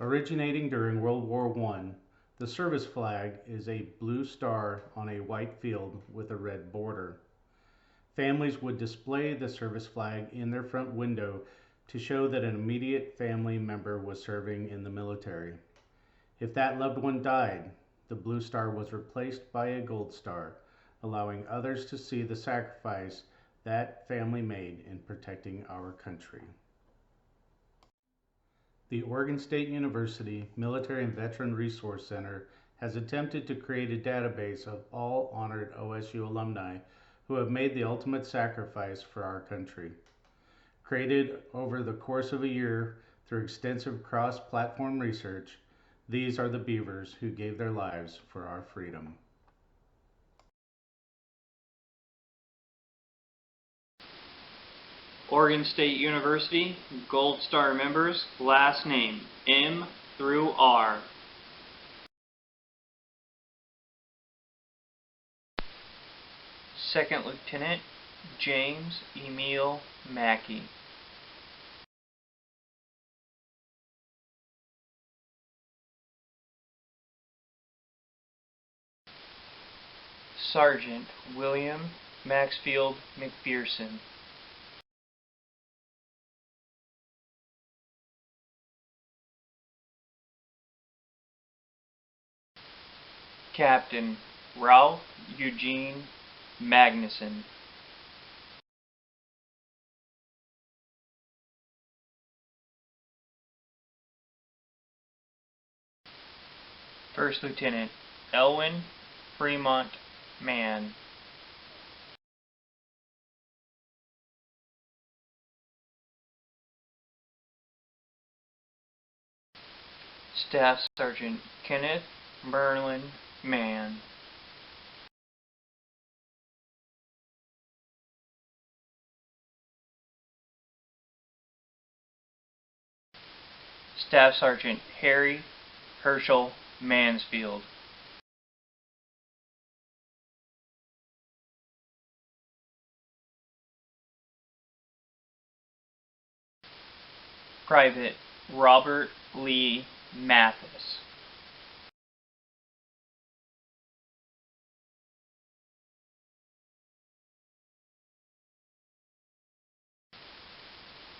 Originating during World War I, the service flag is a blue star on a white field with a red border. Families would display the service flag in their front window to show that an immediate family member was serving in the military. If that loved one died, the blue star was replaced by a gold star, allowing others to see the sacrifice that family made in protecting our country. The Oregon State University Military and Veteran Resource Center has attempted to create a database of all honored OSU alumni who have made the ultimate sacrifice for our country. Created over the course of a year through extensive cross-platform research, these are the Beavers who gave their lives for our freedom. Oregon State University, Gold Star members, last name, M through R. Second Lieutenant, James Emil Mackey. Sergeant William Maxfield McPherson. Captain Ralph Eugene Magnuson. First Lieutenant Elwin Fremont Mann. Staff Sergeant Kenneth Merlin Mann. Staff Sergeant Harry Herschel Mansfield. Private Robert Lee Mathis.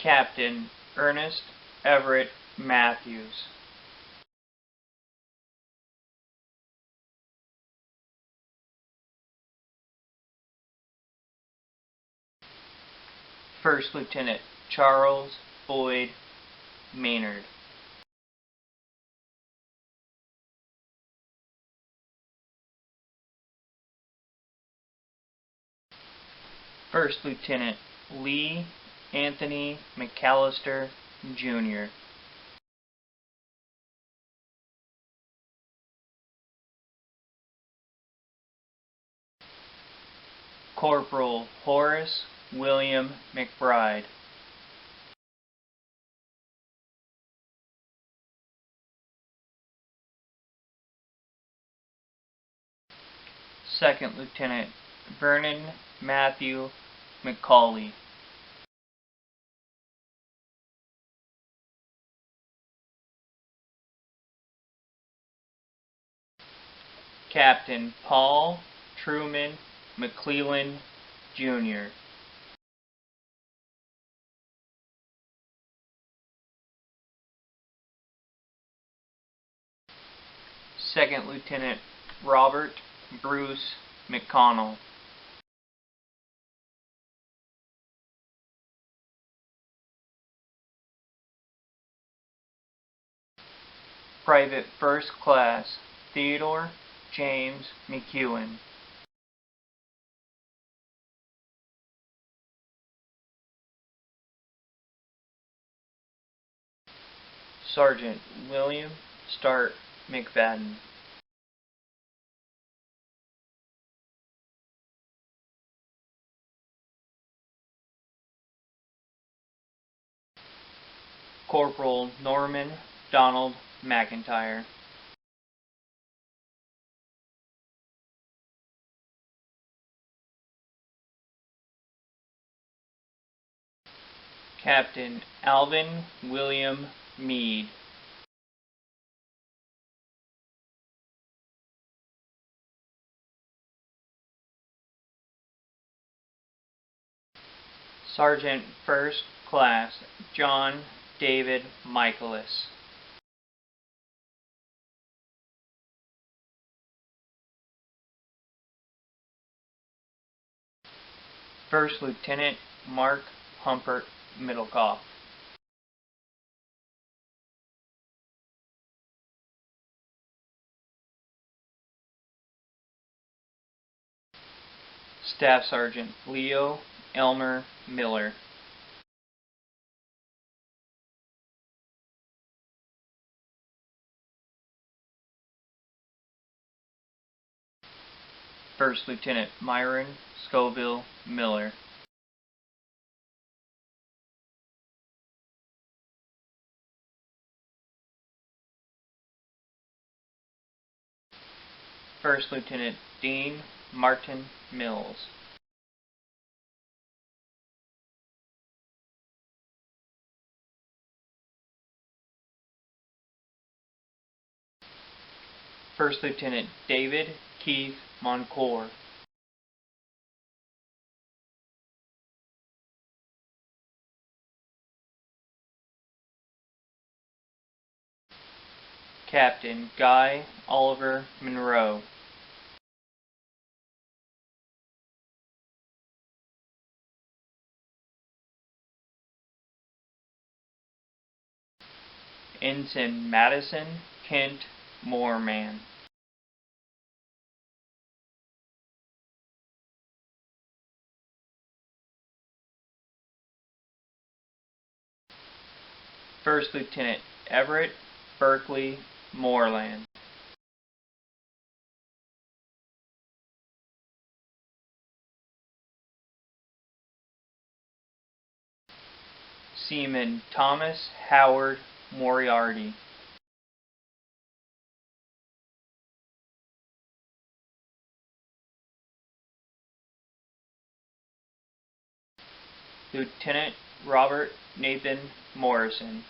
Captain Ernest Everett Matthews. First Lieutenant Charles Boyd Maynard. First Lieutenant Lee Anthony McAllister, Jr. Corporal Horace William McBride. Second Lieutenant Vernon Matthew McCauley. Captain Paul Truman McClellan, Jr. Second Lieutenant Robert Bruce McConnell. Private First Class Theodore James McEwen. Sergeant William Start McFadden. Corporal Norman Donald McIntyre. Captain Alvin William Meade. Sergeant First Class John David Michaelis. First Lieutenant Mark Humpert Middlecoff. Staff Sergeant Leo Elmer Miller. First Lieutenant Myron Scoville Miller. First Lieutenant Dean Martin Mills. First Lieutenant David Keith Moncour. Captain Guy Oliver Monroe. Ensign Madison Kent Moorman. First Lieutenant Everett Berkeley Moreland. Seaman Thomas Howard Moriarty. Lieutenant Robert Nathan Morrison.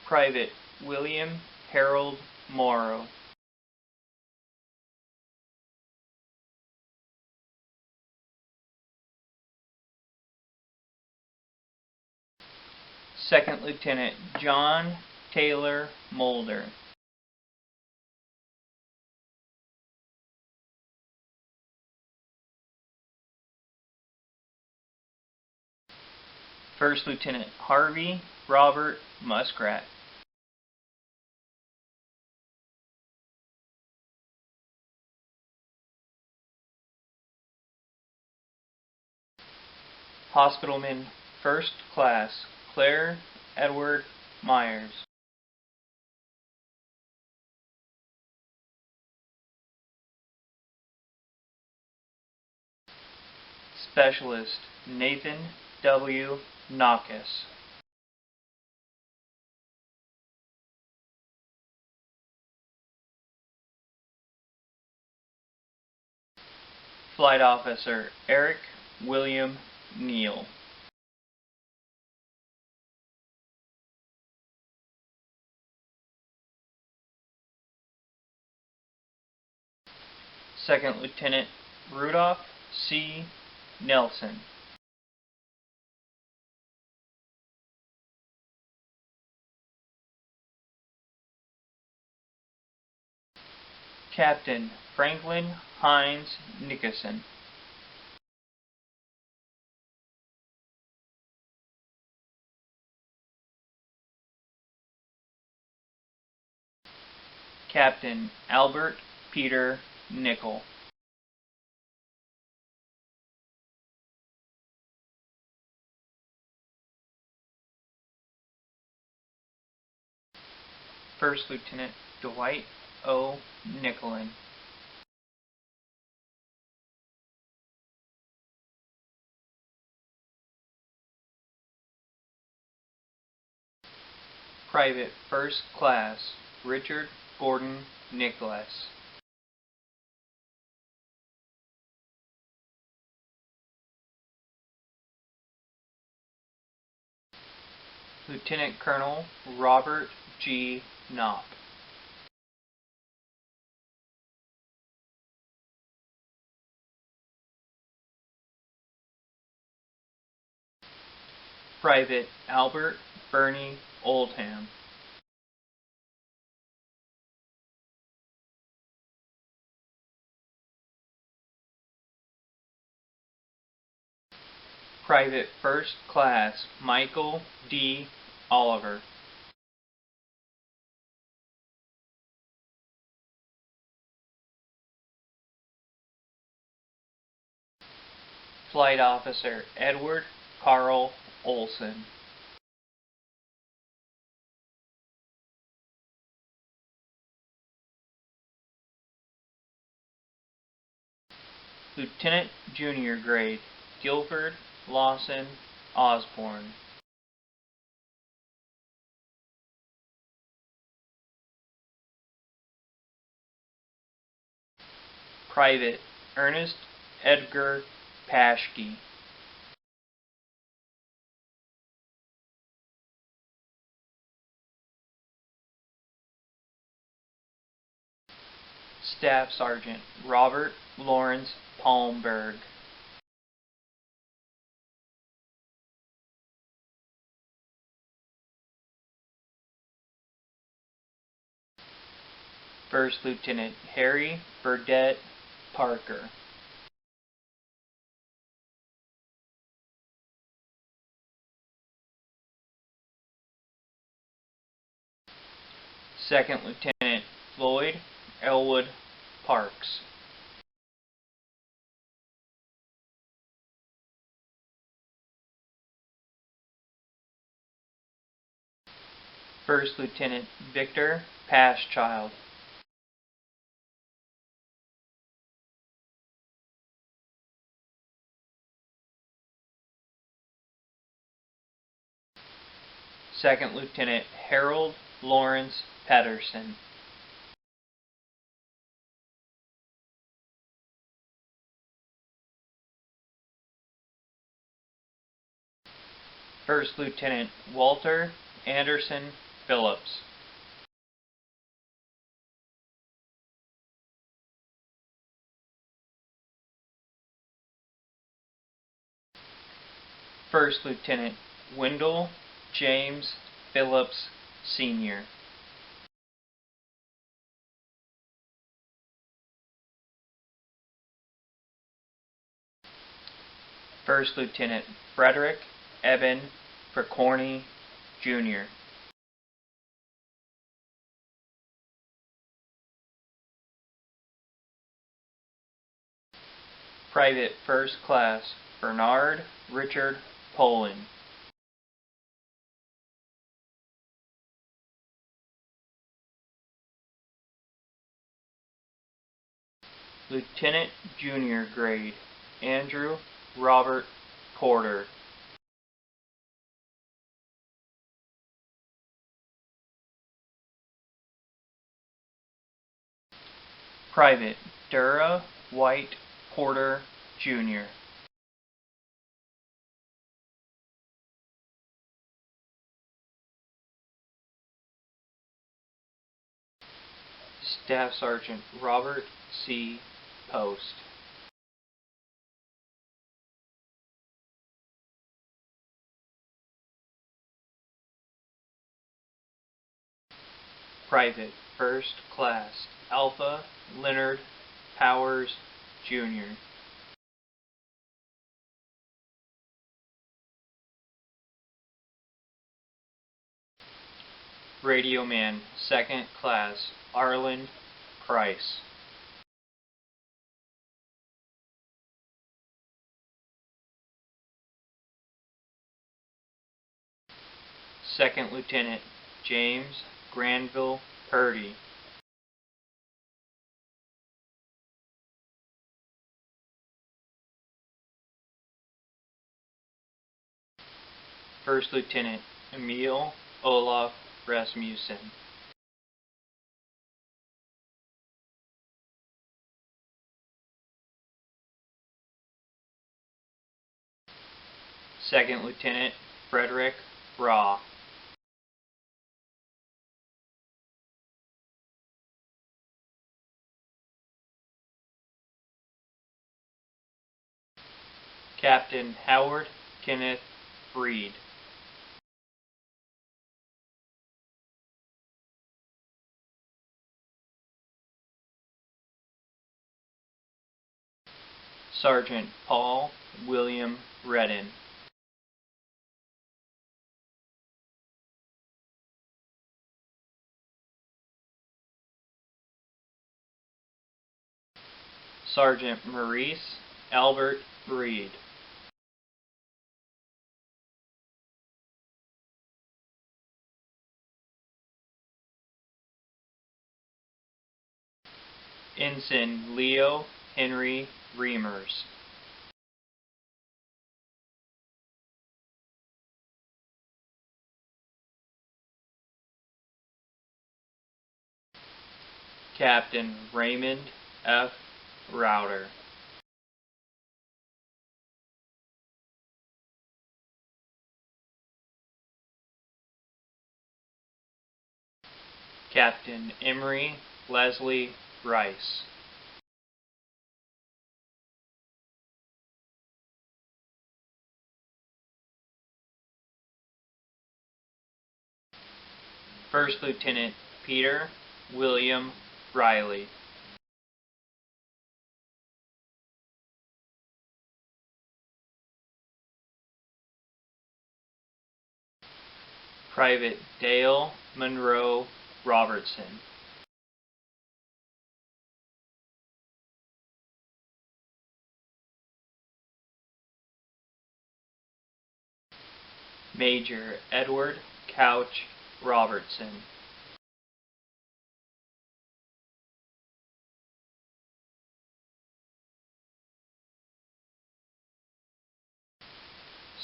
Private William Harold Morrow. Second Lieutenant John Taylor Mulder. First Lieutenant Harvey Robert Muskrat. Hospitalman First Class Claire Edward Myers. Specialist Nathan W. Nakas. Flight Officer Eric William Neal. Second Lieutenant Rudolph C. Nelson. Captain Franklin Hines Nickerson. Captain Albert Peter Nickel. First Lieutenant Dwight O. Nicklin. Private First Class Richard Gordon Nicholas. Lieutenant Colonel Robert G. Knock. Private Albert Bernie Oldham. Private First Class Michael D. Oliver. Flight Officer Edward Carl Olson. Lieutenant Junior Grade Guilford Lawson Osborne. Private Ernest Edgar Paschke. Staff Sergeant Robert Lawrence Palmberg. First Lieutenant Harry Burdett Parker. Second Lieutenant Floyd Elwood Parks. First Lieutenant Victor Pashchild. Second Lieutenant Harold Lawrence Patterson. First Lieutenant Walter Anderson Phillips. First Lieutenant Wendell James Phillips, Sr. First Lieutenant Frederick Evan Percorny, Jr. Private First Class Bernard Richard Poland. Lieutenant Junior Grade Andrew Robert Porter. Private Dura White Porter, Jr. Staff Sergeant Robert C. Post. Private First Class Alpha Leonard Powers, Jr. Radioman Second Class Arlen Price. Second Lieutenant James Granville Purdy. First Lieutenant Emil Olaf Rasmussen. Second Lieutenant Frederick Raw. Captain Howard Kenneth Reed. Sergeant Paul William Redden. Sergeant Maurice Albert Reed. Ensign Leo Henry Reimers. Captain Raymond F. Router. Captain Emery Leslie Rice. First Lieutenant Peter William Riley. Private Dale Monroe Robertson. Major Edward Couch Robertson.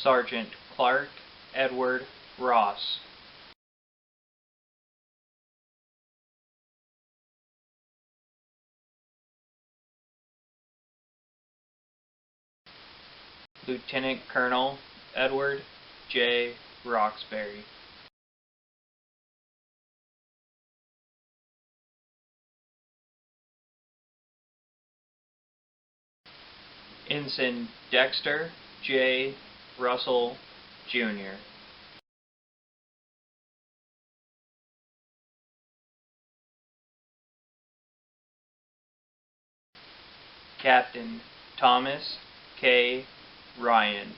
Sergeant Clark Edward Ross. Lieutenant Colonel Edward J. Roxbury. Ensign Dexter J. Russell, Jr. Captain Thomas K. Ryan.